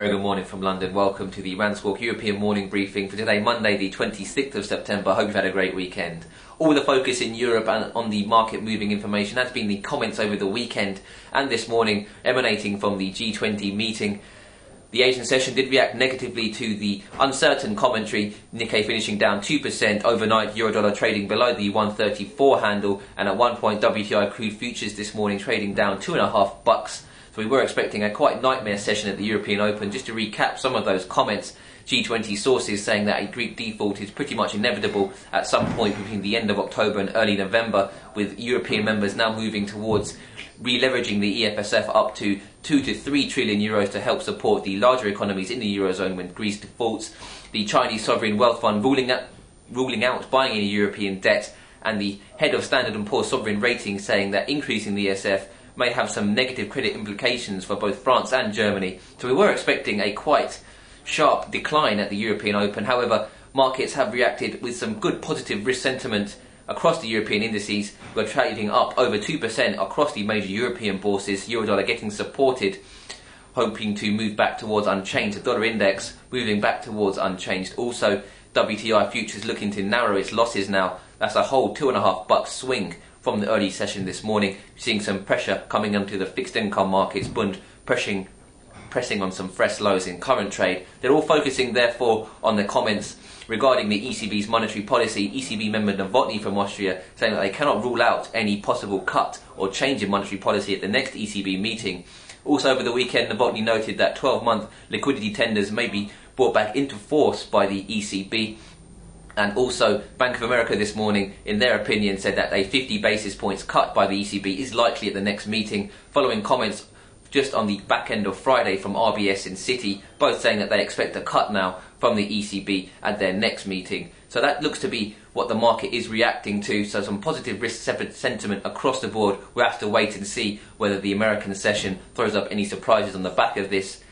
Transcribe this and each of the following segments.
Very good morning from London. Welcome to the RANsquawk European morning briefing for today, Monday the 26th of September. Hope you've had a great weekend. All the focus in Europe and on the market moving information has been the comments over the weekend and this morning emanating from the G20 meeting. The Asian session did react negatively to the uncertain commentary, Nikkei finishing down 2% overnight, euro-dollar trading below the 134 handle, and at one point WTI crude futures this morning trading down $2.50. So we were expecting a quite nightmare session at the European Open. Just to recap some of those comments, G20 sources saying that a Greek default is pretty much inevitable at some point between the end of October and early November, with European members now moving towards re-leveraging the EFSF up to 2 to 3 trillion euros to help support the larger economies in the Eurozone when Greece defaults. The Chinese Sovereign Wealth Fund ruling out buying any European debt, and the head of Standard & Poor's Sovereign Rating saying that increasing the ESF may have some negative credit implications for both France and Germany. So we were expecting a quite sharp decline at the European Open. However, markets have reacted with some good positive risk sentiment across the European indices. We're trading up over 2% across the major European bourses. Eurodollar getting supported, hoping to move back towards unchanged. The dollar index moving back towards unchanged. Also, WTI futures looking to narrow its losses now. That's a whole $2.50 swing from the early session this morning. Seeing some pressure coming onto the fixed income markets, Bund pressing on some fresh lows in current trade. They're all focusing therefore on the comments regarding the ECB's monetary policy. ECB member Novotny from Austria saying that they cannot rule out any possible cut or change in monetary policy at the next ECB meeting. Also over the weekend, Novotny noted that 12-month liquidity tenders may be brought back into force by the ECB. And also, Bank of America this morning, in their opinion, said that a 50 basis points cut by the ECB is likely at the next meeting, following comments just on the back end of Friday from RBS and Citi, both saying that they expect a cut now from the ECB at their next meeting. So that looks to be what the market is reacting to. So some positive risk sentiment across the board. We'll have to wait and see whether the American session throws up any surprises on the back of this.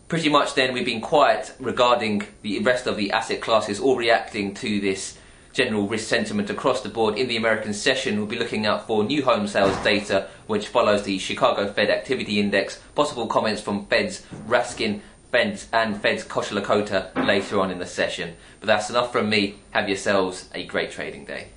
Pretty much then we've been quiet regarding the rest of the asset classes, all reacting to this general risk sentiment across the board. In the American session, we'll be looking out for new home sales data, which follows the Chicago Fed Activity Index, possible comments from Fed's Raskin, Fed's Kosh Lakota later on in the session. But that's enough from me. Have yourselves a great trading day.